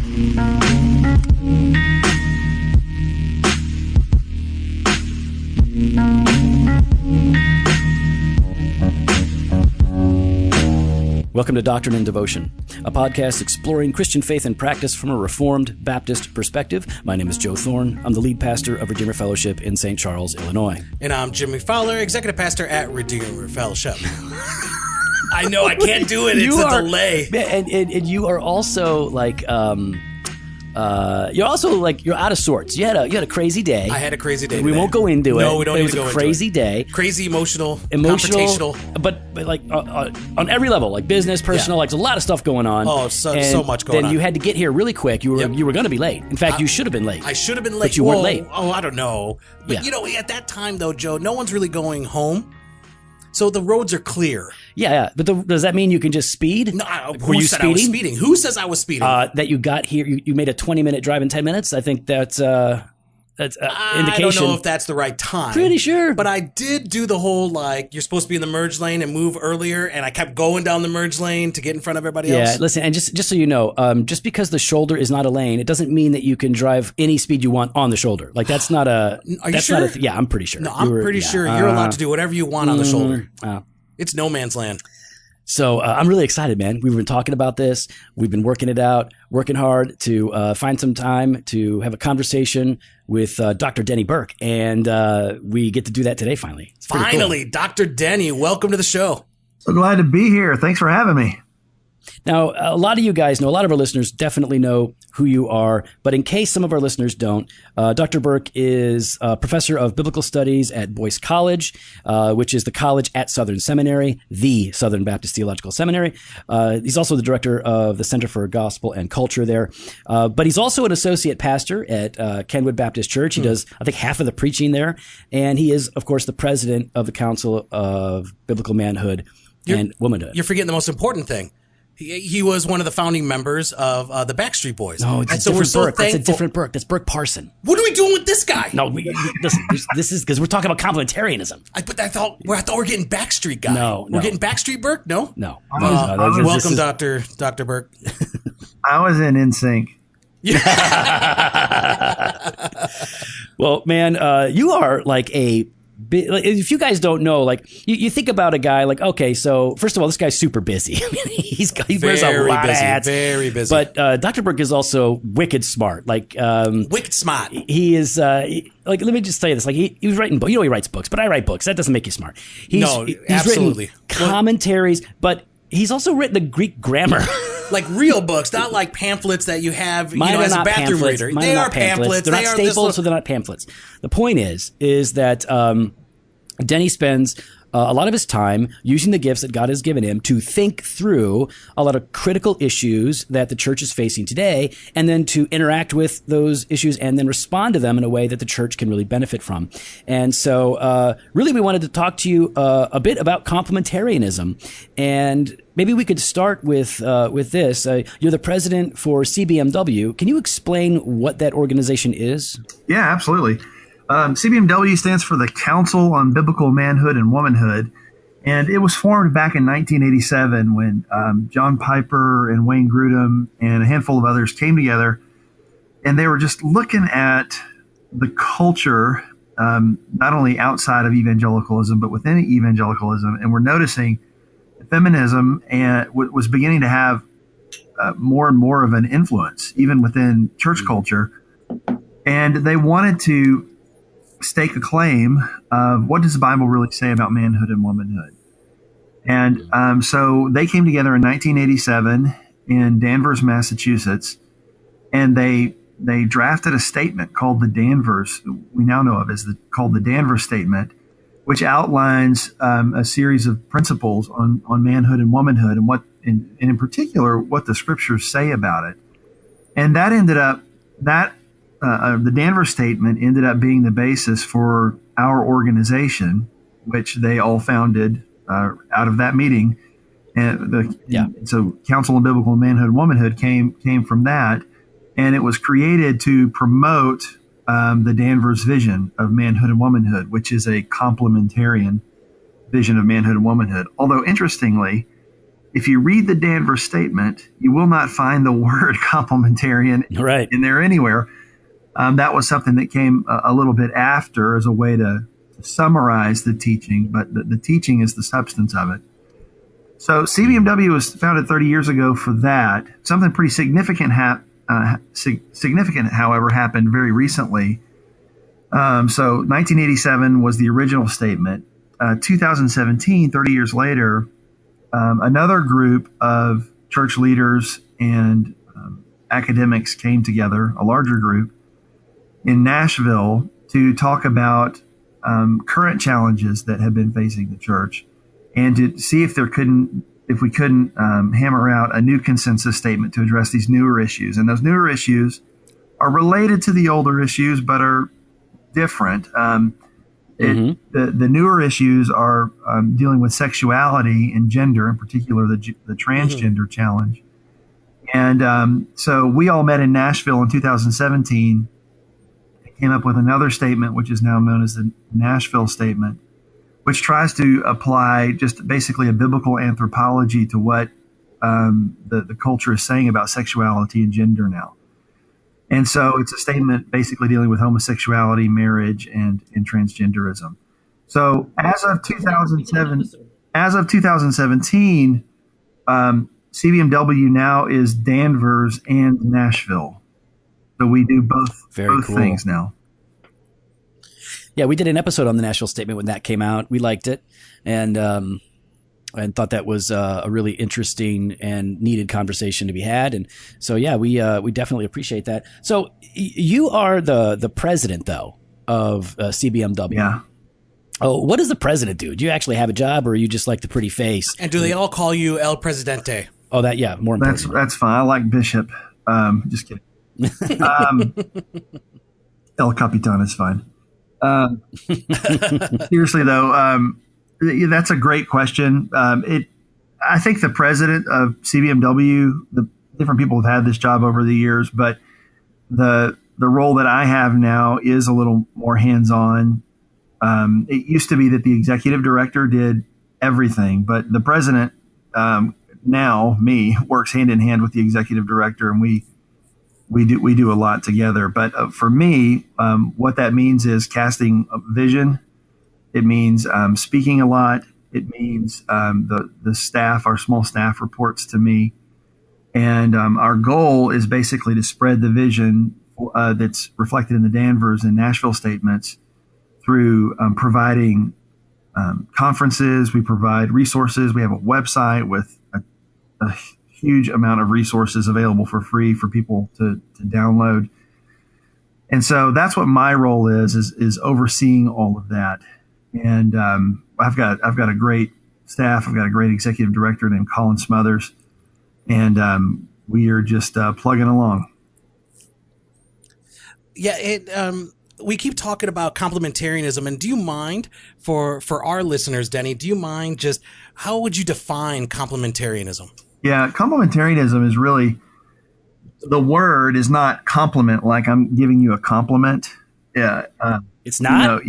Welcome to Doctrine and Devotion, a podcast exploring Christian faith and practice from a Reformed Baptist perspective. My name is Joe Thorne. I'm the lead pastor of Redeemer Fellowship in St. Charles, Illinois. And I'm Jimmy Fowler, executive pastor at Redeemer Fellowship. I know, I can't do it. It's a delay. And you are also like... you're out of sorts. You had a crazy day. I had a crazy day. We won't go into it. No, we don't need to go into it. It was a crazy day. Crazy, emotional, confrontational. But like on every level, like business, personal, like there's a lot of stuff going on. Oh, so much going on. Then you had to get here really quick. You were going to be late. In fact, you should have been late. I should have been late. But you weren't late. Oh, I don't know. But at that time though, Joe, no one's really going home. So the roads are clear. Yeah. But does that mean you can just speed? No. Were you speeding? I was speeding? Who says I was speeding? That you got here, you made a 20-minute drive in 10 minutes. I think that's indication. I don't know if that's the right time. Pretty sure. But I did do the whole, you're supposed to be in the merge lane and move earlier, and I kept going down the merge lane to get in front of everybody else. Yeah, listen, and just so you know, just because the shoulder is not a lane, it doesn't mean that you can drive any speed you want on the shoulder. Like, that's not a... Are you sure? Yeah, I'm pretty sure. No, I'm pretty sure you're allowed to do whatever you want on the shoulder. It's no man's land. So I'm really excited, man. We've been talking about this. We've been working it out, working hard to find some time to have a conversation with Dr. Denny Burk. And we get to do that today, finally. Finally, cool. Dr. Denny, welcome to the show. So glad to be here. Thanks for having me. Now, a lot of you guys know, a lot of our listeners definitely know who you are, but in case some of our listeners don't, Dr. Burk is a professor of biblical studies at Boyce College, which is the college at Southern Seminary, the Southern Baptist Theological Seminary. He's also the director of the Center for Gospel and Culture there, but he's also an associate pastor at Kenwood Baptist Church. He does, I think, half of the preaching there, and he is, of course, the president of the Council of Biblical Manhood and Womanhood. You're forgetting the most important thing. He was one of the founding members of the Backstreet Boys. No, it's a different Burke. That's a different Burke. That's Burke Parson. What are we doing with this guy? No, listen. This is because we're talking about complementarianism. But I thought we're getting Backstreet guy. No, we're getting Backstreet Burke. No. Welcome, Dr. Burke. I was in NSYNC. Well, man, you are like a. If you guys don't know, like you think about a guy like, okay, so first of all, this guy's super busy. I mean, he wears a lot of hats. Very busy. But Dr. Burke is also wicked smart. Wicked smart. He is let me just tell you this. Like he was writing books. You know, he writes books, but I write books. That doesn't make you smart. He's absolutely written commentaries, but he's also written the Greek grammar. Like real books, not like pamphlets that you have as a bathroom reader. They are pamphlets. They're not staples, so they're not pamphlets. The point is that Denny spends a lot of his time using the gifts that God has given him to think through a lot of critical issues that the church is facing today, and then to interact with those issues and then respond to them in a way that the church can really benefit from. And so really we wanted to talk to you a bit about complementarianism. And maybe we could start with this. You're the president for CBMW. Can you explain what that organization is? Yeah, absolutely. CBMW stands for the Council on Biblical Manhood and Womanhood, and it was formed back in 1987 when John Piper and Wayne Grudem and a handful of others came together, and they were just looking at the culture, not only outside of evangelicalism, but within evangelicalism, and we're noticing feminism was beginning to have more and more of an influence, even within church culture, and they wanted to stake a claim of what does the Bible really say about manhood and womanhood. And so they came together in 1987 in Danvers, Massachusetts, and they drafted a statement called the Danvers, we now know of as called the Danvers Statement, which outlines a series of principles on manhood and womanhood and what, and in particular, what the scriptures say about it. And that ended up, the Danvers Statement ended up being the basis for our organization, which they all founded out of that meeting. And so Council on Biblical Manhood and Womanhood came from that, and it was created to promote the Danvers vision of manhood and womanhood, which is a complementarian vision of manhood and womanhood. Although interestingly, if you read the Danvers statement, you will not find the word complementarian in there anywhere. That was something that came a little bit after as a way to summarize the teaching, but the teaching is the substance of it. So CBMW was founded 30 years ago for that. Something pretty significant, however, happened very recently. So 1987 was the original statement. 2017, 30 years later, another group of church leaders and academics came together, a larger group, in Nashville to talk about current challenges that have been facing the church, and to see if we couldn't hammer out a new consensus statement to address these newer issues. And those newer issues are related to the older issues, but are different. The newer issues are dealing with sexuality and gender, in particular the transgender challenge. And so we all met in Nashville in 2017, came up with another statement, which is now known as the Nashville Statement, which tries to apply just basically a biblical anthropology to what the culture is saying about sexuality and gender now. And so it's a statement basically dealing with homosexuality, marriage, and transgenderism. So as of 2017, CBMW now is Danvers and Nashville. So we do both things now. Yeah, we did an episode on the Nashville Statement when that came out. We liked it, and thought that was a really interesting and needed conversation to be had. And so, yeah, we definitely appreciate that. So you are the president, though, of CBMW. Yeah. Oh, what does the president do? Do you actually have a job, or are you just like the pretty face? And do they all call you El Presidente? Oh, more important. That's fine. I like Bishop. Just kidding. El Capitan is fine. Seriously, though, that's a great question. I think the president of CBMW, the different people have had this job over the years, but the role that I have now is a little more hands-on. It used to be that the executive director did everything, but the president, now me, works hand in hand with the executive director, and we do a lot together. But for me, what that means is casting a vision. It means speaking a lot. It means the staff, our small staff, reports to me. And our goal is basically to spread the vision that's reflected in the Danvers and Nashville statements through providing conferences. We provide resources. We have a website with a huge amount of resources available for free for people to download. And so that's what my role is overseeing all of that. And I've got a great staff. I've got a great executive director named Colin Smothers, and we are just plugging along. Yeah, we keep talking about complementarianism, and do you mind for our listeners, Denny? Do you mind just how would you define complementarianism? Yeah, complementarianism is really, the word is not compliment, like I'm giving you a compliment. Yeah, it's not.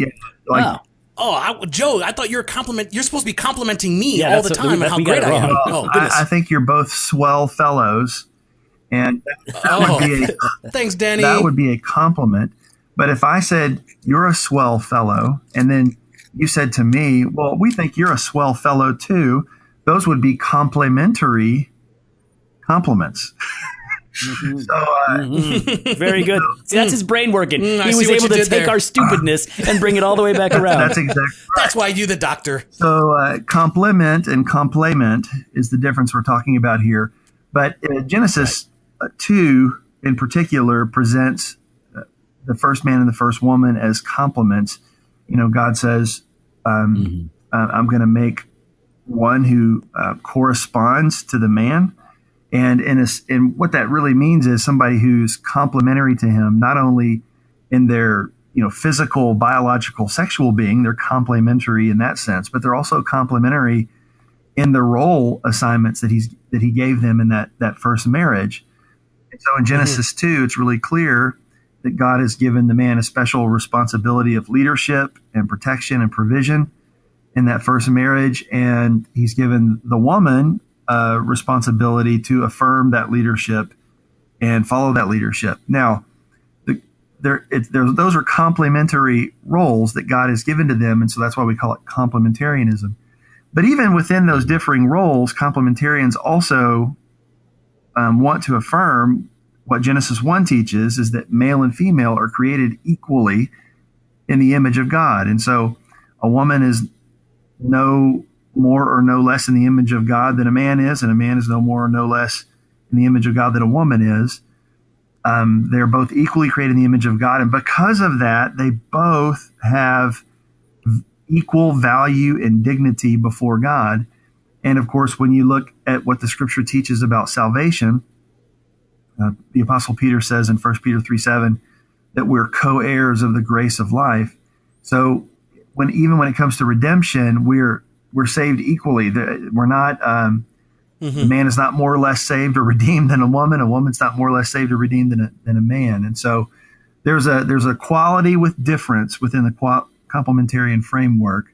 Joe, I thought you're supposed to be complimenting me all the time and how great I am. I think you're both swell fellows, and thanks, Denny. That would be a compliment. But if I said you're a swell fellow, and then you said to me, "Well, we think you're a swell fellow too," those would be complimentary compliments. Mm-hmm. Very good. See, that's his brain working. He was able to take our stupidness and bring it all the way back around. That's exactly right. That's why you the doctor. So compliment and complement is the difference we're talking about here. But Genesis 2 in particular presents the first man and the first woman as complements. You know, God says, I'm going to make one who corresponds to the man. And what that really means is somebody who's complementary to him, not only in their physical, biological, sexual being, they're complementary in that sense, but they're also complementary in the role assignments that he gave them in that first marriage. And so in Genesis 2, it's really clear that God has given the man a special responsibility of leadership and protection and provision in that first marriage, and he's given the woman responsibility to affirm that leadership and follow that leadership. Now, those are complementary roles that God has given to them, and so that's why we call it complementarianism. But even within those differing roles, complementarians also want to affirm what Genesis 1 teaches, is that male and female are created equally in the image of God. And so a woman is no more or no less in the image of God than a man is, and a man is no more or no less in the image of God than a woman is. They're both equally created in the image of God, and because of that, they both have equal value and dignity before God. And of course, when you look at what the Scripture teaches about salvation, the Apostle Peter says in 1 Peter 3:7 that we're co-heirs of the grace of life. So even when it comes to redemption, we're saved equally. We're not. The man is not more or less saved or redeemed than a woman. A woman's not more or less saved or redeemed than a man. And so there's a quality with difference within the complementarian framework.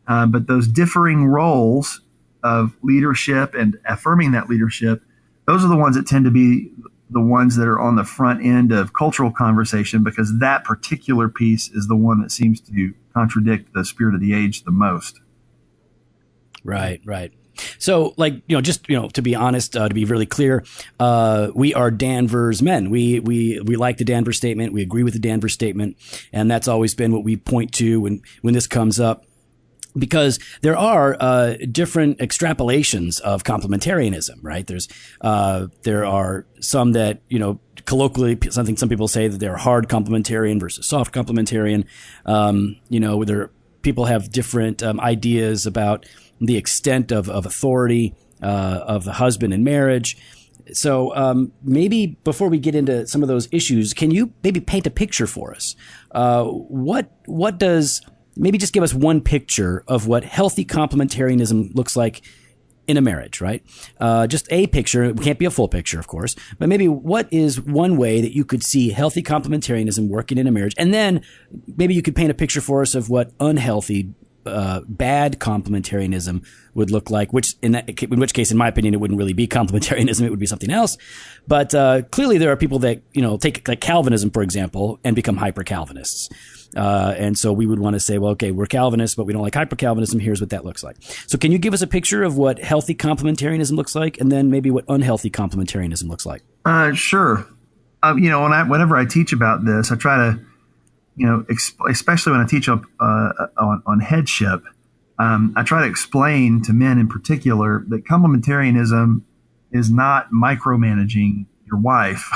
But those differing roles of leadership and affirming that leadership, those are the ones that tend to be the ones that are on the front end of cultural conversation, because that particular piece is the one that seems to contradict the spirit of the age the most. Right. So, just to be honest, to be really clear, we are Danvers men. We like the Danvers statement. We agree with the Danvers statement, and that's always been what we point to when this comes up. Because there are different extrapolations of complementarianism, right? There are some that, colloquially, some people say that they're hard complementarian versus soft complementarian. People have different ideas about the extent of authority of the husband in marriage. So maybe before we get into some of those issues, can you maybe paint a picture for us? What does... Maybe just give us one picture of what healthy complementarianism looks like in a marriage, right? Just a picture. It can't be a full picture, of course, but maybe what is one way that you could see healthy complementarianism working in a marriage? And then maybe you could paint a picture for us of what unhealthy, bad complementarianism would look like, in which case, in my opinion, it wouldn't really be complementarianism. It would be something else. But clearly there are people that, take like Calvinism, for example, and become hyper-Calvinists. And so we would want to say, well, okay, we're Calvinists, but we don't like hyper-Calvinism. Here's what that looks like. So can you give us a picture of what healthy complementarianism looks like, and then maybe what unhealthy complementarianism looks like? Sure. Whenever I teach about this, I try to, especially when I teach on headship, I try to explain to men in particular that complementarianism is not micromanaging your wife.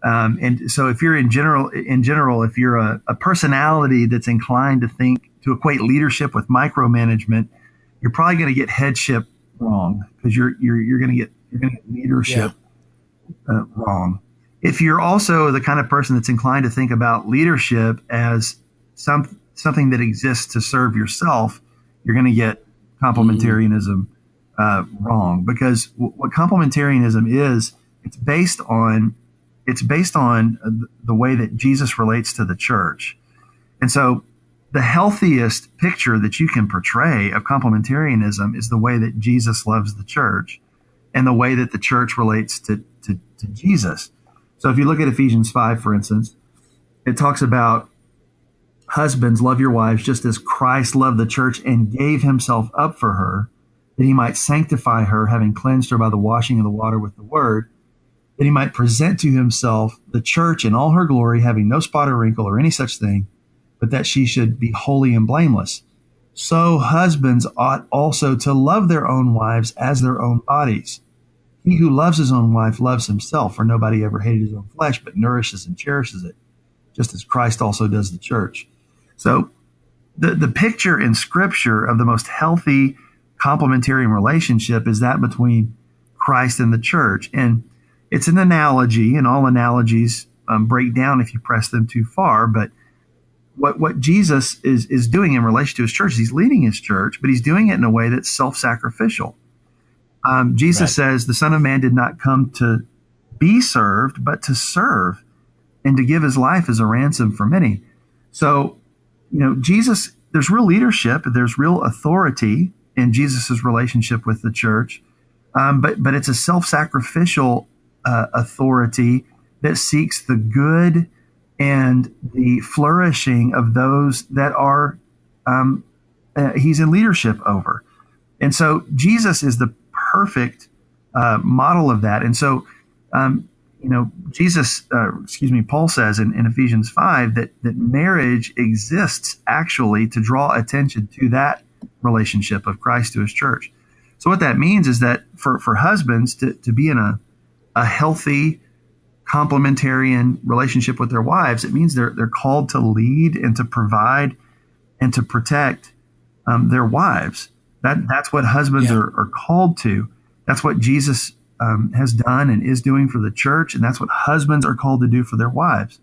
And so if you're in general, if you're a personality that's inclined to equate leadership with micromanagement, you're probably going to get headship wrong, because you're going to get leadership wrong. If you're also the kind of person that's inclined to think about leadership as something that exists to serve yourself, you're going to get complementarianism wrong, because what complementarianism is, it's based on the way that Jesus relates to the church. And so the healthiest picture that you can portray of complementarianism is the way that Jesus loves the church and the way that the church relates to Jesus. So if you look at Ephesians 5, for instance, it talks about husbands, love your wives just as Christ loved the church and gave himself up for her, that he might sanctify her, having cleansed her by the washing of the water with the word, that he might present to himself the church in all her glory, having no spot or wrinkle or any such thing, but that she should be holy and blameless. So husbands ought also to love their own wives as their own bodies. He who loves his own wife loves himself, for nobody ever hated his own flesh, but nourishes and cherishes it, just as Christ also does the church. So the picture in Scripture of the most healthy complementarian relationship is that between Christ and the church. And it's an analogy, and all analogies break down if you press them too far. But what Jesus is doing in relation to his church, he's leading his church, but he's doing it in a way that's self-sacrificial. Jesus says the Son of Man did not come to be served, but to serve and to give his life as a ransom for many. So, Jesus, there's real leadership, there's real authority in Jesus's relationship with the church. but it's a self-sacrificial authority that seeks the good and the flourishing of those that are he's in leadership over. And so Jesus is the perfect model of that. And so, Paul says in Ephesians 5 that marriage exists actually to draw attention to that relationship of Christ to his church. So what that means is that for husbands to be in a healthy, complementarian relationship with their wives, it means they're called to lead and to provide and to protect their wives. That's what husbands are called to. That's what Jesus has done and is doing for the church, and that's what husbands are called to do for their wives.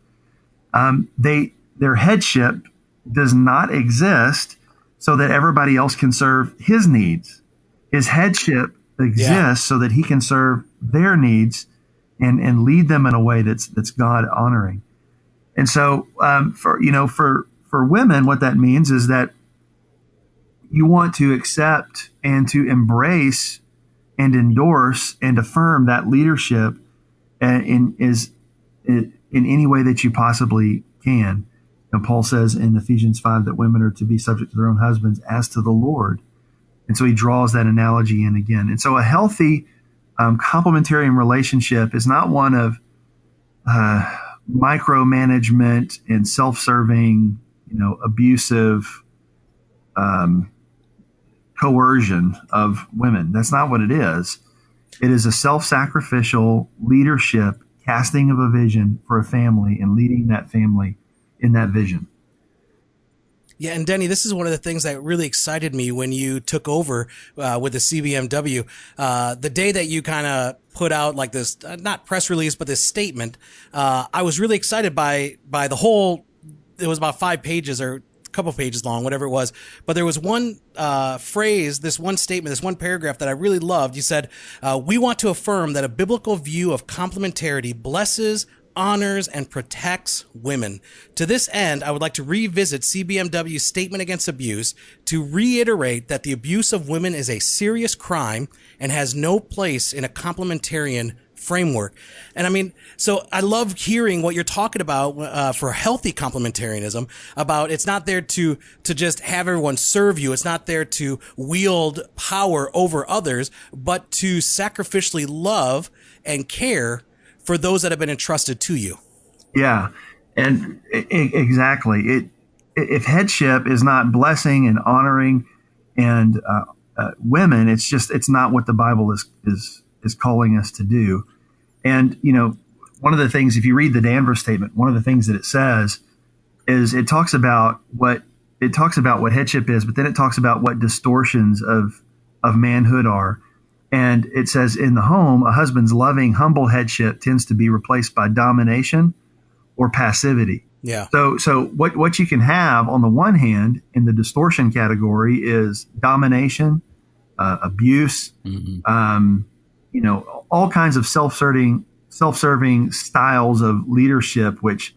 Their headship does not exist so that everybody else can serve his needs. His headship exists so that he can serve their needs and lead them in a way that's God honoring. And so for women, what that means is that you want to accept and to embrace and endorse and affirm that leadership in any way that you possibly can. Paul says in Ephesians 5 that women are to be subject to their own husbands as to the Lord. And so he draws that analogy in again. And so a healthy complementarian relationship is not one of micromanagement and self-serving, abusive coercion of women. That's not what it is. It is a self-sacrificial leadership, casting of a vision for a family and leading that family in that vision. Yeah, and Denny, this is one of the things that really excited me when you took over with the CBMW. The day that you kind of put out like this, not press release, but this statement, I was really excited by the whole. It was about 5 pages or a couple pages long, whatever it was. But there was one phrase, this one statement, this one paragraph that I really loved. You said, "We want to affirm that a biblical view of complementarity blesses, honors, and protects women. To this end, I would like to revisit CBMW's statement against abuse to reiterate that the abuse of women is a serious crime and has no place in a complementarian framework." And I mean, so I love hearing what you're talking about for healthy complementarianism, about it's not there to just have everyone serve you. It's not there to wield power over others, but to sacrificially love and care for those that have been entrusted to you. Yeah, and exactly. If headship is not blessing and honoring and women, it's not what the Bible is calling us to do. And one of the things, if you read the Danvers statement, one of the things that it says is it talks about what headship is, but then it talks about what distortions of manhood are. And it says in the home, a husband's loving, humble headship tends to be replaced by domination or passivity. Yeah. So what you can have on the one hand in the distortion category is domination, abuse, all kinds of self-serving styles of leadership which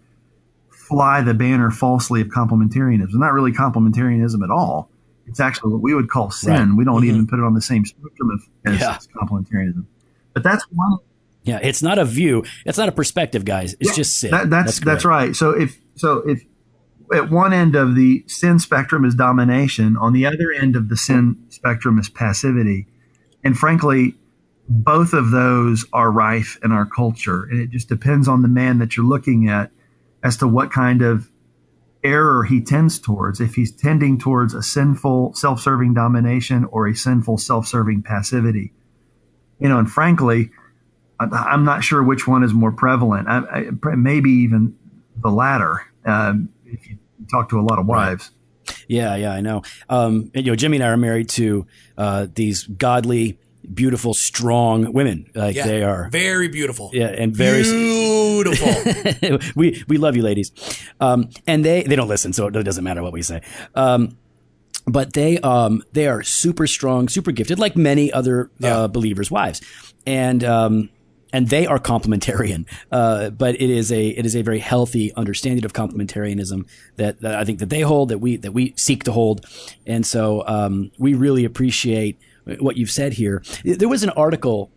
fly the banner falsely of complementarianism. It's not really complementarianism at all. It's actually what we would call sin. Right. We don't even put it on the same spectrum as complementarianism. But that's one. Yeah, it's not a view. It's not a perspective, guys. It's just sin. That's right. So if at one end of the sin spectrum is domination, on the other end of the sin spectrum is passivity. And frankly, both of those are rife in our culture. And it just depends on the man that you're looking at as to what kind of error he tends towards, if he's tending towards a sinful self-serving domination or a sinful self-serving passivity. And frankly, I'm not sure which one is more prevalent. Maybe even the latter, if you talk to a lot of wives. Yeah, I know. Jimmy and I are married to these godly, beautiful, strong women. They are very beautiful. Yeah, and very beautiful. we love you, ladies. And they don't listen, so it doesn't matter what we say. But they are super strong, super gifted, like many other believers' wives, and they are complementarian. But it is a very healthy understanding of complementarianism that I think that they hold, that we seek to hold, and so we really appreciate what you've said here. There was an article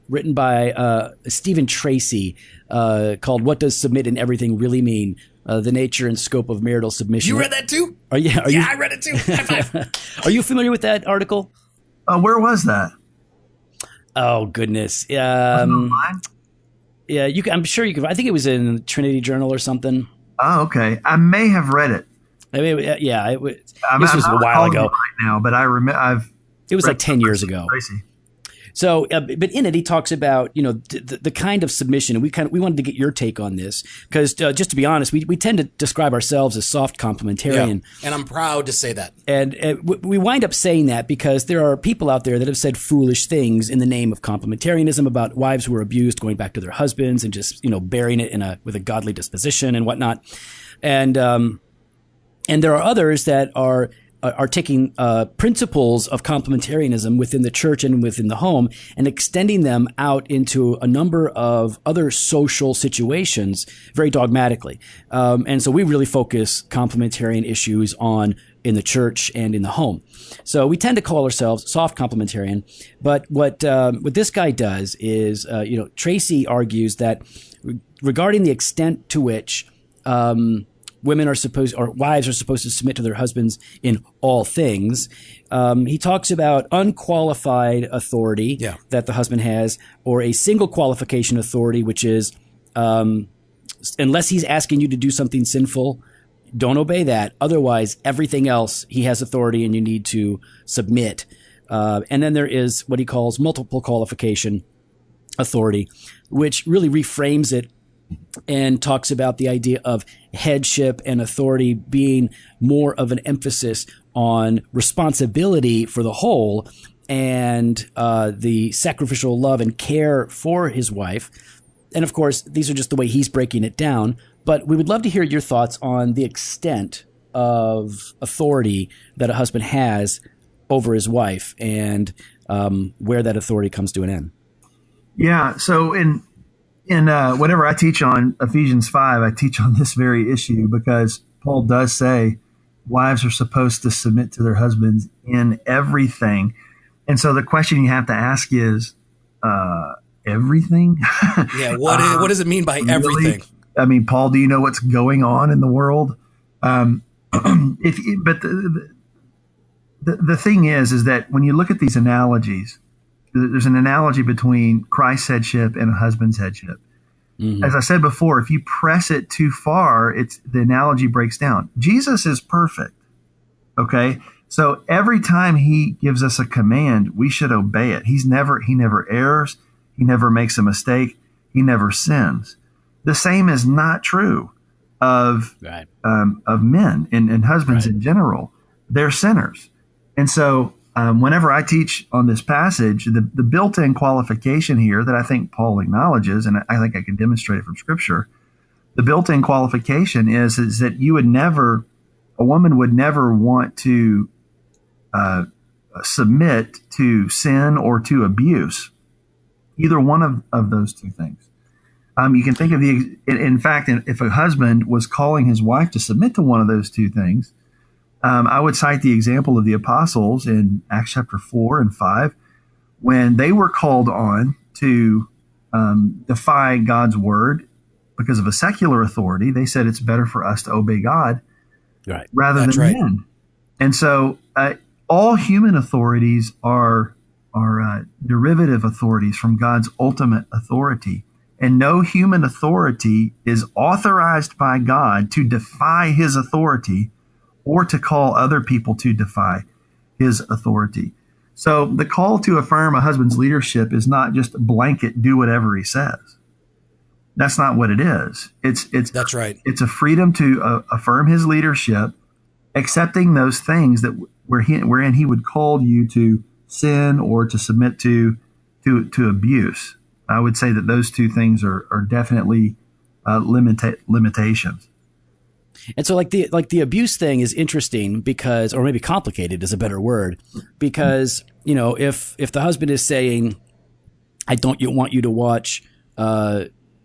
written by Stephen Tracy called "What Does Submit in Everything Really Mean? The Nature and Scope of Marital Submission." You read that too? I read it too. High five. Are you familiar with that article? Where was that? Oh goodness. Online? Yeah, I'm sure you could. I think it was in Trinity Journal or something. Oh, okay. I may have read it. I mean, yeah, this I'm was a while ago. Right now, but I remember it was like 10 years ago. Tracy. So, but in it, he talks about, the kind of submission, and we wanted to get your take on this because just to be honest, we tend to describe ourselves as soft complementarian. Yeah, and I'm proud to say that. And we wind up saying that because there are people out there that have said foolish things in the name of complementarianism about wives who are abused going back to their husbands and just, bearing it with a godly disposition and whatnot. And there are others that are taking principles of complementarianism within the church and within the home and extending them out into a number of other social situations very dogmatically. And so we really focus complementarian issues on in the church and in the home. So we tend to call ourselves soft complementarian. But what this guy does is, Tracy argues that regarding the extent to which wives are supposed to submit to their husbands in all things. He talks about unqualified authority that the husband has, or a single qualification authority, which is unless he's asking you to do something sinful, don't obey that. Otherwise, everything else he has authority and you need to submit. And then there is what he calls multiple qualification authority, which really reframes it and talks about the idea of headship and authority being more of an emphasis on responsibility for the whole and the sacrificial love and care for his wife. And of course, these are just the way he's breaking it down. But we would love to hear your thoughts on the extent of authority that a husband has over his wife and where that authority comes to an end. Yeah. So in whenever I teach on Ephesians 5, I teach on this very issue because Paul does say wives are supposed to submit to their husbands in everything. And so the question you have to ask is, everything? Yeah. What does it mean by everything? Really? I mean, Paul, do you know what's going on in the world? But the thing is that when you look at these analogies, there's an analogy between Christ's headship and a husband's headship. Mm-hmm. As I said before, if you press it too far, the analogy breaks down. Jesus is perfect. Okay. So every time he gives us a command, we should obey it. He never errs. He never makes a mistake. He never sins. The same is not true of men and husbands in general. They're sinners. And so whenever I teach on this passage, the built-in qualification here that I think Paul acknowledges, and I think I can demonstrate it from Scripture, the built-in qualification is that a woman would never want to submit to sin or to abuse, either one of those two things. You can think of in fact, if a husband was calling his wife to submit to one of those two things, I would cite the example of the apostles in Acts chapter 4 and 5, when they were called on to defy God's word because of a secular authority. They said it's better for us to obey God rather than men. And so all human authorities are derivative authorities from God's ultimate authority. And no human authority is authorized by God to defy his authority or to call other people to defy his authority. So the call to affirm a husband's leadership is not just a blanket, do whatever he says. That's not what it is. That's right. It's a freedom to affirm his leadership, accepting those things that wherein he would call you to sin or to submit to abuse. I would say that those two things are definitely limitations. And so like the abuse thing is interesting because, or maybe complicated is a better word, because, if the husband is saying, I don't want you to watch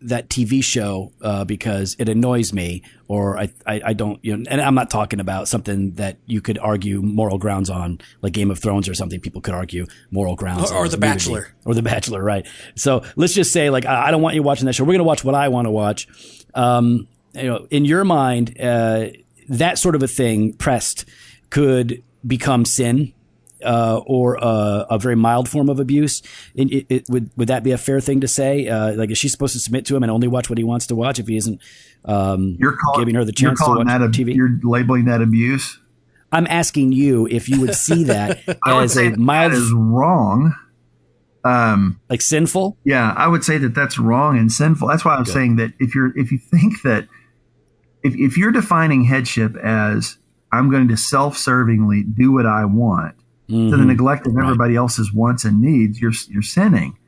that TV show because it annoys me, or I don't, you know, and I'm not talking about something that you could argue moral grounds on, like Game of Thrones or something. People could argue moral grounds or The Bachelor. Or The Bachelor, right? So let's just say, like, I don't want you watching that show. We're going to watch what I want to watch. You know, in your mind, that sort of a thing pressed could become sin. Or a very mild form of abuse. Would that be a fair thing to say? Like, is she supposed to submit to him and only watch what he wants to watch if he isn't giving her the chance to watch TV? You're labeling that abuse? I'm asking you if you would see that as a mild. That is wrong. Like sinful? Yeah, I would say that that's wrong and sinful. That's why I'm saying that if you think that if you're defining headship as I'm going to self-servingly do what I want, to the neglect of everybody else's wants and needs, you're sinning.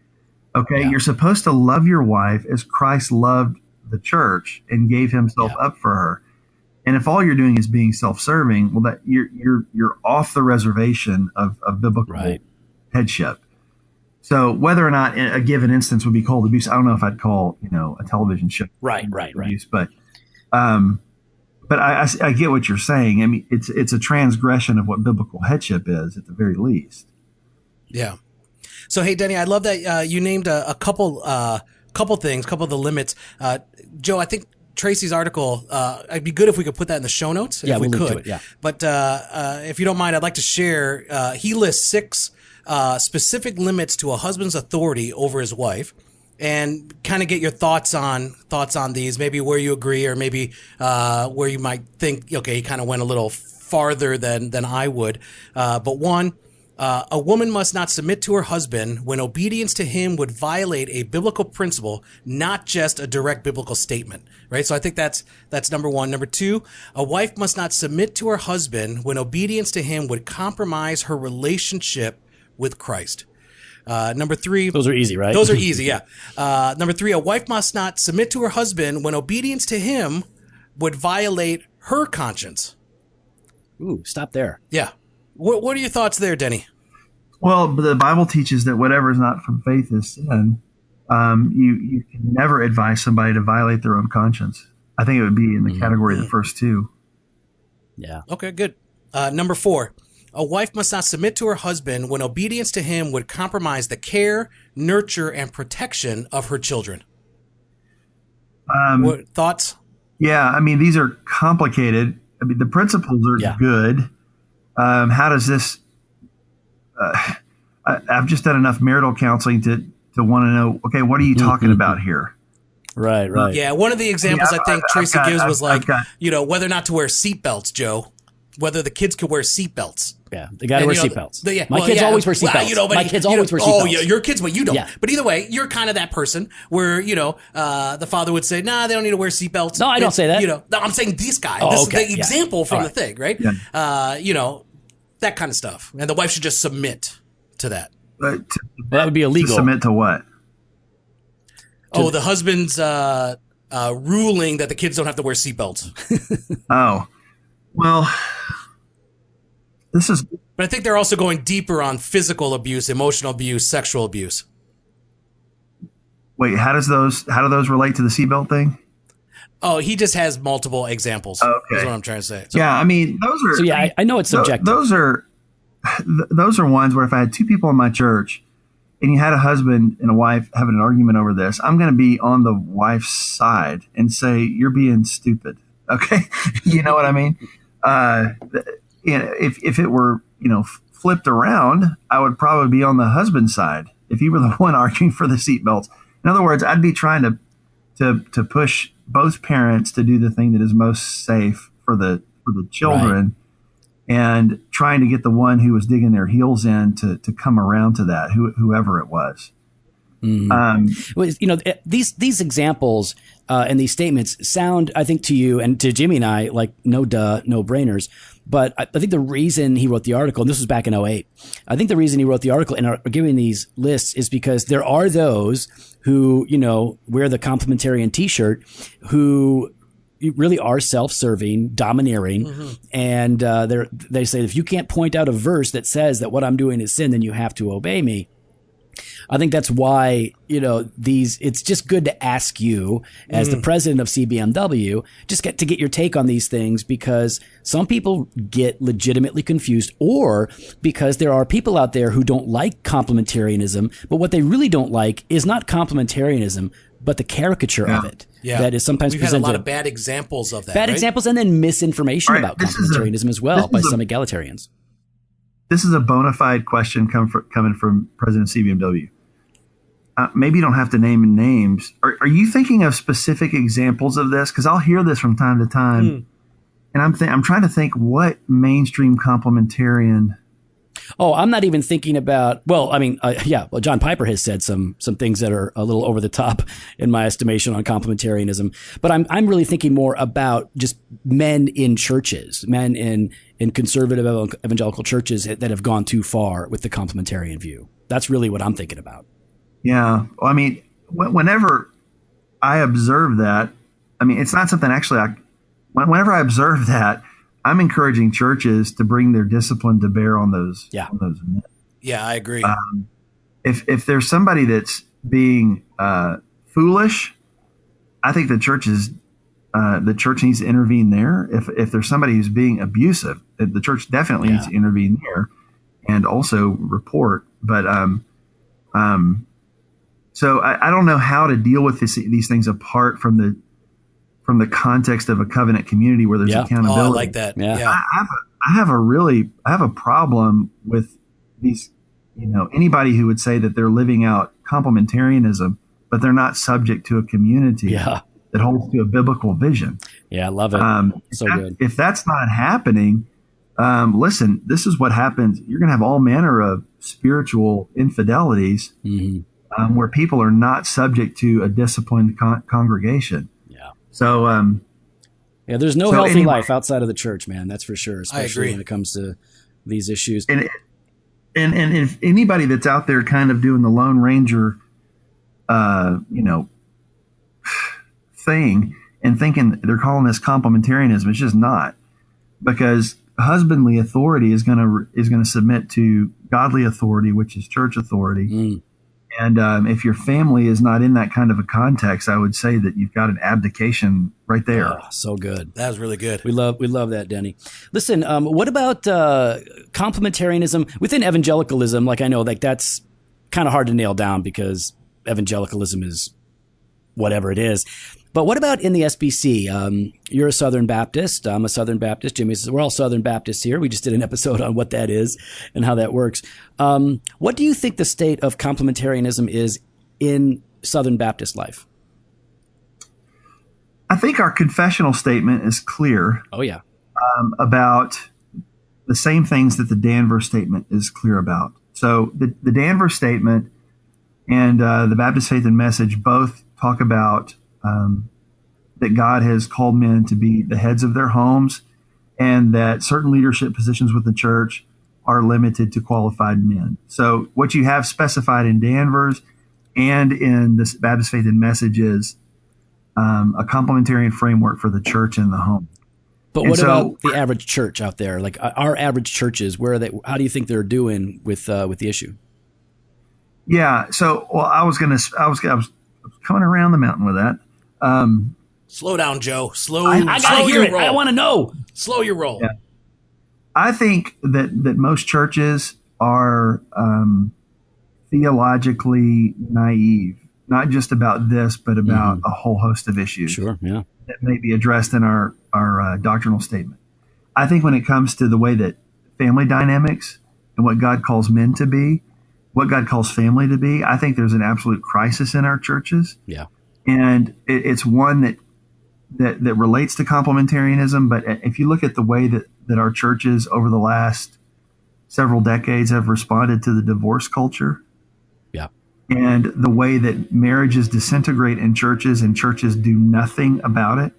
Okay, you're supposed to love your wife as Christ loved the church and gave himself up for her. And if all you're doing is being self-serving, well, that you're off the reservation of biblical headship. So whether or not a given instance would be called abuse, I don't know if I'd call a television show abuse, but I get what you're saying. I mean, it's a transgression of what biblical headship is at the very least. Yeah. So, hey, Denny, I love that you named a couple things, couple of the limits. Joe, I think Tracy's article, it'd be good if we could put that in the show notes. Yeah, if we we'll could. link to it, yeah. But if you don't mind, I'd like to share. He lists 6 specific limits to a husband's authority over his wife. And kind of get your thoughts on these, maybe where you agree or maybe where you might think, okay, he kind of went a little farther than I would. But one, a woman must not submit to her husband when obedience to him would violate a biblical principle, not just a direct biblical statement, right? So I think that's number one. Number 2, a wife must not submit to her husband when obedience to him would compromise her relationship with Christ. Number 3. Those are easy, right? Those are easy, yeah. Number 3, a wife must not submit to her husband when obedience to him would violate her conscience. Ooh, stop there. Yeah. What are your thoughts there, Denny? Well, the Bible teaches that whatever is not from faith is sin. You can never advise somebody to violate their own conscience. I think it would be in the category of the first 2. Yeah. Okay, good. Number 4. A wife must not submit to her husband when obedience to him would compromise the care, nurture, and protection of her children. What thoughts? Yeah, I mean, these are complicated. I mean, the principles are good. How does this? I've just done enough marital counseling to want to know. Okay, what are you talking about here? Right. Yeah, one of the examples I think Tracy gives was whether or not to wear seatbelts, Joe. Whether the kids could wear seatbelts. Yeah, they got to wear seatbelts. My kids always wear seatbelts. Well, my kids always wear seatbelts. Oh, yeah, your kids, but you don't. Yeah. But either way, you're kind of that person where, the father would say, nah, they don't need to wear seatbelts. No, I don't say that. No, I'm saying this guy. Oh, this okay. is the example from All the thing, right? Yeah. That kind of stuff. And the wife should just submit to that. That would be illegal. To submit to what? The husband's ruling that the kids don't have to wear seatbelts. Oh, well, this is. But I think they're also going deeper on physical abuse, emotional abuse, sexual abuse. Wait, how do those relate to the seatbelt thing? Oh, he just has multiple examples. Okay. Is what I'm trying to say. Yeah, I mean, those are. So yeah, I know it's subjective. Those are ones where if I had 2 people in my church and you had a husband and a wife having an argument over this, I'm going to be on the wife's side and say, you're being stupid. Okay. You know what I mean? If it were, flipped around, I would probably be on the husband's side if he were the one arguing for the seatbelts. In other words, I'd be trying to push both parents to do the thing that is most safe for the children, and trying to get the one who was digging their heels in to come around to that, whoever it was. These examples and these statements sound, I think, to you and to Jimmy and I like no brainers. But I think the reason he wrote the article, and this was back in 2008, I think the reason he wrote the article and are giving these lists is because there are those who, wear the complementarian T-shirt who really are self-serving, domineering, and they say, if you can't point out a verse that says that what I'm doing is sin, then you have to obey me. I think that's why, it's just good to ask you as the president of CBMW, just to get your take on these things, because some people get legitimately confused, or because there are people out there who don't like complementarianism, but what they really don't like is not complementarianism, but the caricature of it. Yeah. That is sometimes We've presented. had a lot of bad examples of that. Bad examples, and then misinformation about complementarianism as well by some egalitarians. This is a bona fide question coming from President CBMW. Maybe you don't have to name names. Are you thinking of specific examples of this? Because I'll hear this from time to time, and I'm trying to think what mainstream complementarian. Oh, I'm not even thinking about. Well, I mean, John Piper has said some things that are a little over the top in my estimation on complementarianism. But I'm really thinking more about just men in churches, men in conservative evangelical churches that have gone too far with the complementarian view. That's really what I'm thinking about. Yeah, well, I mean, whenever I observe that, I mean, it's not something actually. Whenever I observe that, I'm encouraging churches to bring their discipline to bear on those. Yeah. On those men. Yeah, I agree. If there's somebody that's being foolish, I think the church needs to intervene there. If there's somebody who's being abusive, the church definitely needs to intervene there, and also report. But so I don't know how to deal with these things apart from the context of a covenant community where there's accountability. Oh, I like that. Yeah. I have a problem with these, anybody who would say that they're living out complementarianism, but they're not subject to a community that holds to a biblical vision. Yeah, I love it. Good. If that's not happening, listen, this is what happens. You're going to have all manner of spiritual infidelities where people are not subject to a disciplined congregation. Yeah. So, there's no healthy life outside of the church, man. That's for sure, especially when it comes to these issues. And if anybody that's out there kind of doing the Lone Ranger, thing and thinking they're calling this complementarianism, it's just not, because husbandly authority is going to submit to godly authority, which is church authority. And if your family is not in that kind of a context, I would say that you've got an abdication right there. Oh, so good. That was really good. We love that, Denny. Listen, what about complementarianism within evangelicalism? Like, I know that's kind of hard to nail down because evangelicalism is whatever it is. But what about in the SBC? You're a Southern Baptist. I'm a Southern Baptist. Jimmy says we're all Southern Baptists here. We just did an episode on what that is and how that works. What do you think the state of complementarianism is in Southern Baptist life? I think our confessional statement is clear. Oh, yeah. About the same things that the Danvers statement is clear about. So the Danvers statement and the Baptist Faith and Message both talk about that God has called men to be the heads of their homes, and that certain leadership positions with the church are limited to qualified men. So what you have specified in Danvers and in this Baptist Faith and Message is a complementarian framework for the church and the home. But what about the average church out there? Like our average churches, where are they? How do you think they're doing with the issue? Yeah. So, I was coming around the mountain with that. Slow down, Joe. I gotta hear it. I want to know. Slow your roll. Yeah. I think that most churches are theologically naive, not just about this, but about a whole host of issues. Sure, yeah. That may be addressed in our doctrinal statement. I think when it comes to the way that family dynamics and what God calls men to be, what God calls family to be, I think there's an absolute crisis in our churches. Yeah. And it's one that relates to complementarianism. But if you look at the way that our churches over the last several decades have responded to the divorce culture, and the way that marriages disintegrate in churches and churches do nothing about it,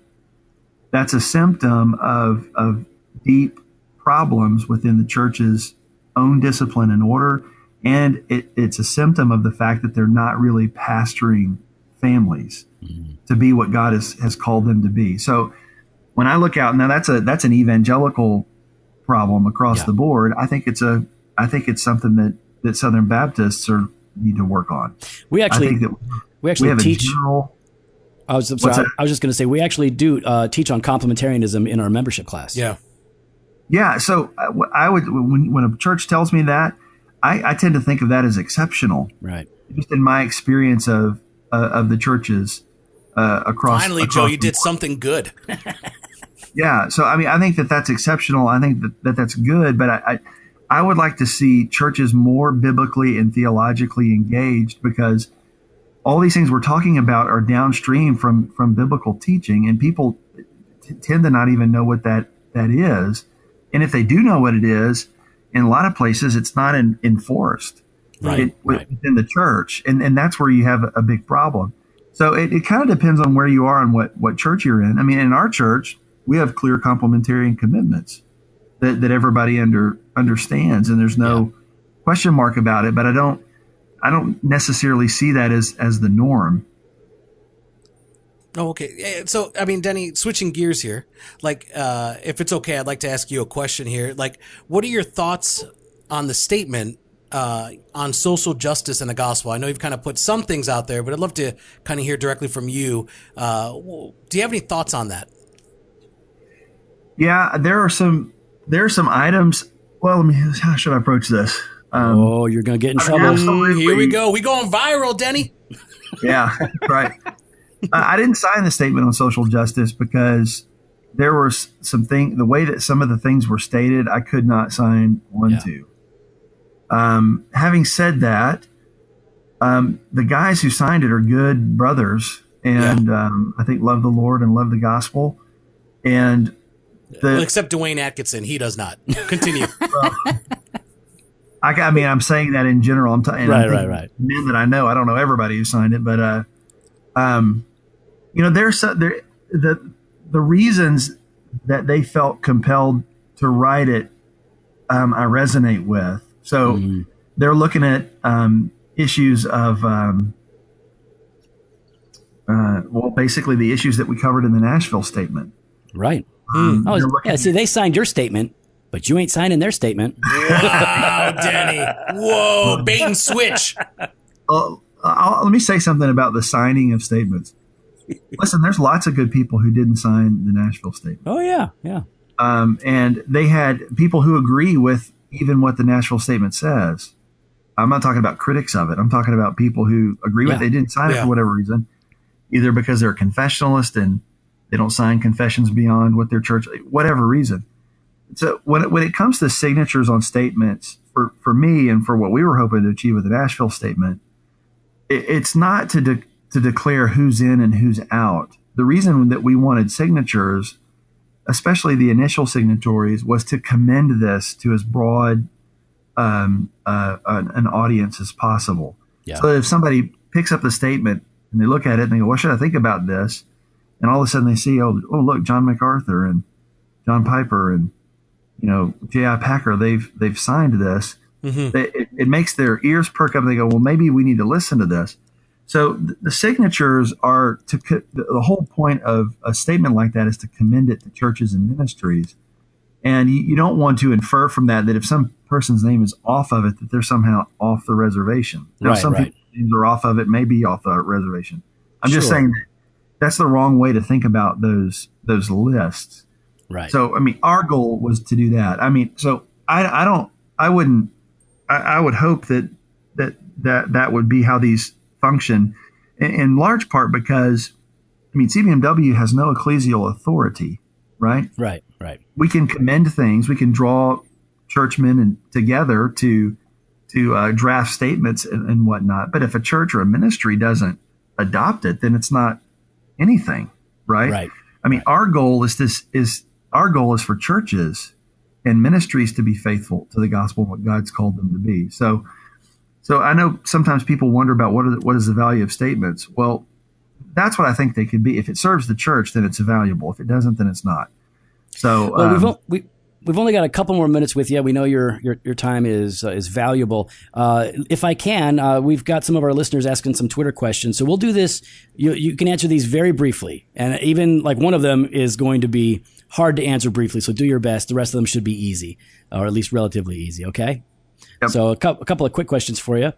that's a symptom of deep problems within the church's own discipline and order. And it's a symptom of the fact that they're not really pastoring families to be what God has called them to be. So when I look out now, that's an evangelical problem across the board. I think it's something that Southern Baptists are need to work on. We actually I think that we actually have teach. I was just going to say we actually do teach on complementarianism in our membership class. Yeah. Yeah. So I would when a church tells me that, I tend to think of that as exceptional. Right. Just in my experience of the churches across. Finally, Joe, you did something good. Yeah. So, I mean, I think that that's exceptional. I think that that's good, but I would like to see churches more biblically and theologically engaged, because all these things we're talking about are downstream from biblical teaching, and people tend to not even know what that is. And if they do know what it is, in a lot of places, it's not enforced within the church. And that's where you have a big problem. So it kind of depends on where you are and what church you're in. I mean, in our church, we have clear complementarian commitments that everybody understands, and there's no question mark about it. But I don't necessarily see that as the norm. Oh, okay. So, I mean, Denny, switching gears here, like, if it's okay, I'd like to ask you a question here. Like, what are your thoughts on the statement on social justice and the gospel? I know you've kind of put some things out there, but I'd love to kind of hear directly from you. Do you have any thoughts on that? Yeah, there are some items. Well, how should I approach this? You're going to get in trouble. Here we go. We going viral, Denny. Yeah, right. I didn't sign the statement on social justice because there were the way that some of the things were stated, I could not sign on to. Having said that, the guys who signed it are good brothers, and I think love the Lord and love the gospel. And except Dwayne Atkinson, he does not. Continue. I mean, I'm saying that in general. I'm right. Men that I know. I don't know everybody who signed it, but there's the reasons that they felt compelled to write it. I resonate with. So they're looking at issues of basically the issues that we covered in the Nashville statement. Right. See, they signed your statement, but you ain't signing their statement. Wow, Denny. Whoa, bait and switch. Let me say something about the signing of statements. Listen, there's lots of good people who didn't sign the Nashville statement. Oh, yeah. And they had people who agree with even what the Nashville statement says. I'm not talking about critics of it. I'm talking about people who agree with it. They didn't sign it for whatever reason, either because they're a confessionalist and they don't sign confessions beyond what their church, whatever reason. So when it comes to signatures on statements, for me and for what we were hoping to achieve with the Nashville statement, it's not to declare who's in and who's out. The reason that we wanted signatures, especially the initial signatories, was to commend this to as broad an audience as possible. Yeah. So that if somebody picks up the statement and they look at it and they go, what should I think about this? And all of a sudden they see, oh, look, John MacArthur and John Piper and J.I. Packer, they've signed this. Mm-hmm. It makes their ears perk up. And they go, well, maybe we need to listen to this. So the signatures are the whole point of a statement like that is to commend it to churches and ministries. And you don't want to infer from that if some person's name is off of it, that they're somehow off the reservation. Now, some people's names are off of it, may be off the reservation. I'm just saying that's the wrong way to think about those lists. Right. So, I mean, our goal was to do that. I mean, so I would hope that would be how these function, in large part because, I mean, CBMW has no ecclesial authority, right? Right. We can commend things. We can draw churchmen together to draft statements and whatnot. But if a church or a ministry doesn't adopt it, then it's not anything, right? Right. I mean, our goal is for churches and ministries to be faithful to the gospel and what God's called them to be. So I know sometimes people wonder about what is the value of statements. Well, that's what I think they could be. If it serves the church, then it's valuable. If it doesn't, then it's not. So we've only got a couple more minutes with you. We know your time is valuable. If I can, we've got some of our listeners asking some Twitter questions. So we'll do this. You can answer these very briefly, and even like one of them is going to be hard to answer briefly. So do your best. The rest of them should be easy, or at least relatively easy. Okay. Yep. So a couple of quick questions for you.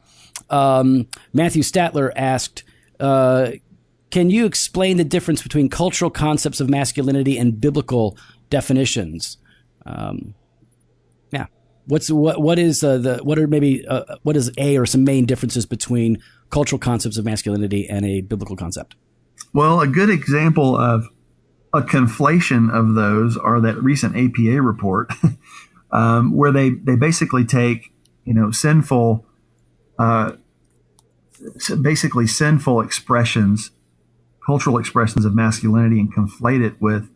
Matthew Statler asked, can you explain the difference between cultural concepts of masculinity and biblical definitions? Yeah. What is some main differences between cultural concepts of masculinity and a biblical concept? Well, a good example of a conflation of those are that recent APA report, where they basically take, sinful expressions, cultural expressions of masculinity, and conflate it with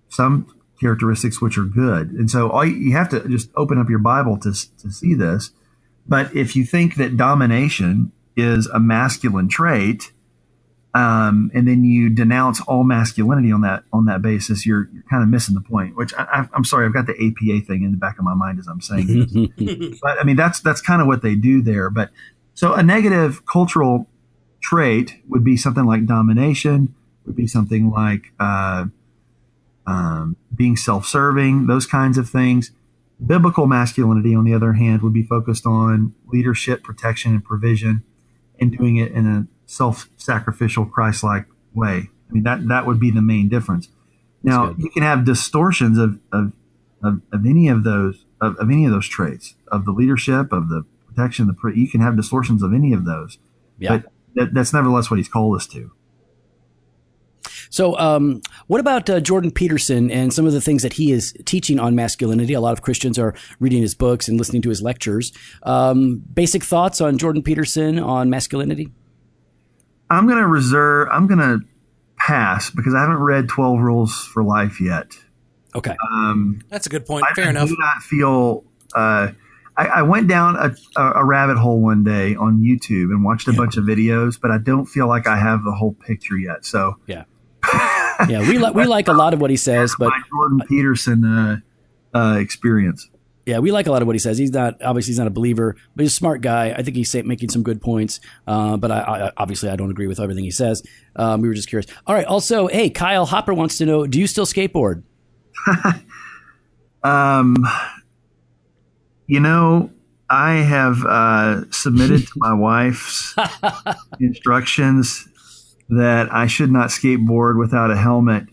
some characteristics which are good. And so you have to just open up your Bible to see this. But if you think that domination is a masculine trait, and then you denounce all masculinity on that basis, you're kind of missing the point. Which I'm sorry, I've got the APA thing in the back of my mind as I'm saying this. But I mean, that's kind of what they do there. But so a negative cultural trait would be something like domination, would be something like being self-serving, those kinds of things. Biblical masculinity, on the other hand, would be focused on leadership, protection, and provision, and doing it in a self-sacrificial, Christ-like way. I mean, that would be the main difference. Now, you can have distortions of any of those traits, of the leadership, of the protection. You can have distortions of any of those. Yeah. But that's nevertheless what he's called us to. So what about Jordan Peterson and some of the things that he is teaching on masculinity? A lot of Christians are reading his books and listening to his lectures. Basic thoughts on Jordan Peterson on masculinity? I'm going to pass because I haven't read 12 Rules for Life yet. Okay. That's a good point. Fair enough. I do not feel I went down a rabbit hole one day on YouTube and watched a bunch of videos, but I don't feel like I have the whole picture yet. So yeah. Yeah, we like a lot of what he says, but my Jordan Peterson experience. Yeah, we like a lot of what he says. He's not a believer, but he's a smart guy. I think he's making some good points. But I obviously don't agree with everything he says. We were just curious. All right. Also, hey, Kyle Hopper wants to know: do you still skateboard? I have submitted to my wife's instructions that I should not skateboard without a helmet.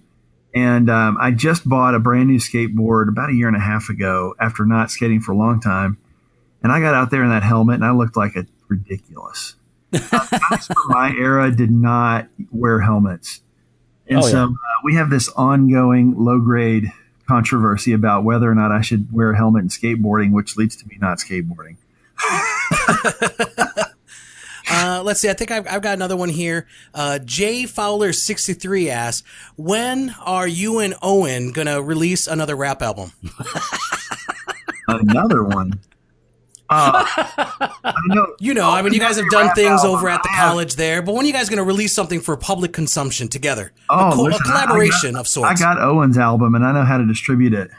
And I just bought a brand new skateboard about a year and a half ago after not skating for a long time. And I got out there in that helmet and I looked like a ridiculous. Guys from my era did not wear helmets. And we have this ongoing low-grade controversy about whether or not I should wear a helmet in skateboarding, which leads to me not skateboarding. Let's see. I think I've got another one here. Jay Fowler 63 asks, when are you and Owen going to release another rap album? Another one? I mean, you guys have done things over at the college there, but when are you guys going to release something for public consumption together? A collaboration of sorts. I got Owen's album and I know how to distribute it.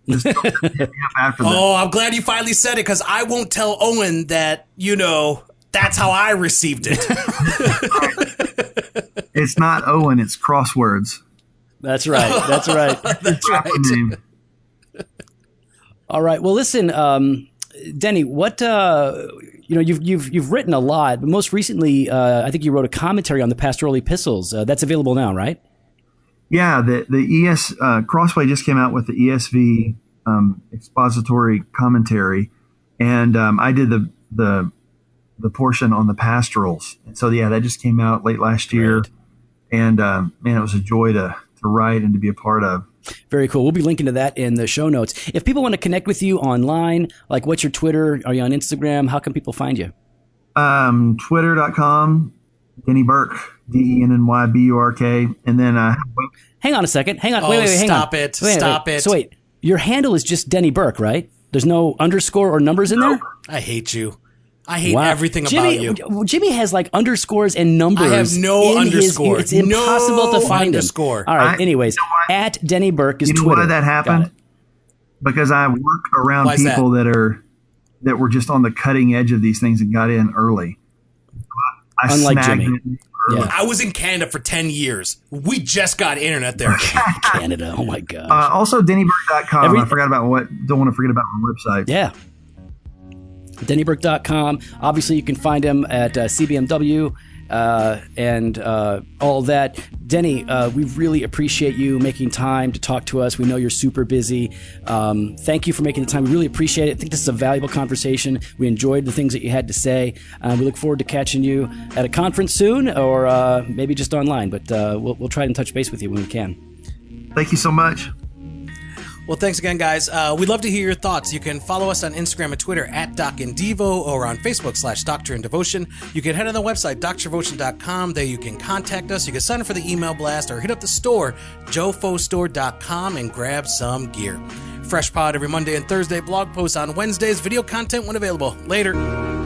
Just hit me up after that. Oh, I'm glad you finally said it because I won't tell Owen that, that's how I received it. It's not Owen, it's Crosswords. That's right. That's right. That's right. All right. Well, listen, Denny, what you've written a lot, but most recently, I think you wrote a commentary on the pastoral epistles. That's available now, right? Yeah, the Crossway just came out with the ESV expository commentary, and I did the portion on the pastorals. And so that just came out late last year, right. And man, it was a joy to write and to be a part of. Very cool. We'll be linking to that in the show notes. If people want to connect with you online, like what's your Twitter? Are you on Instagram? How can people find you? Twitter.com, Denny Burk, DENNYBURK. And then hang on a second. Hang on. Oh, wait, hang stop on. it. Wait. So wait, your handle is just Denny Burk, right? There's no underscore or numbers in there? I hate you. I hate everything about you. Jimmy has like underscores and numbers. I have no underscore. It's impossible to find underscore. Him. All right. Anyways, at Denny Burk is Twitter. Why did that happen? Because I work around people that were just on the cutting edge of these things and got in early. Unlike Jimmy. Yeah. I was in Canada for 10 years. We just got internet there. Canada. Oh my gosh. Also, DennyBurk.com. Don't want to forget about my website. Yeah. DennyBurk.com. Obviously, you can find him at CBMW and all that. Denny, we really appreciate you making time to talk to us. We know you're super busy. Thank you for making the time. We really appreciate it. I think this is a valuable conversation. We enjoyed the things that you had to say. We look forward to catching you at a conference soon, or maybe just online. But we'll try and touch base with you when we can. Thank you so much. Well, thanks again, guys. We'd love to hear your thoughts. You can follow us on Instagram and Twitter at DocInDevo or on Facebook /Doctor in Devotion. You can head on the website, drdevotion.com. There you can contact us. You can sign up for the email blast or hit up the store, jofostore.com, and grab some gear. Fresh pod every Monday and Thursday, blog posts on Wednesdays, video content when available. Later.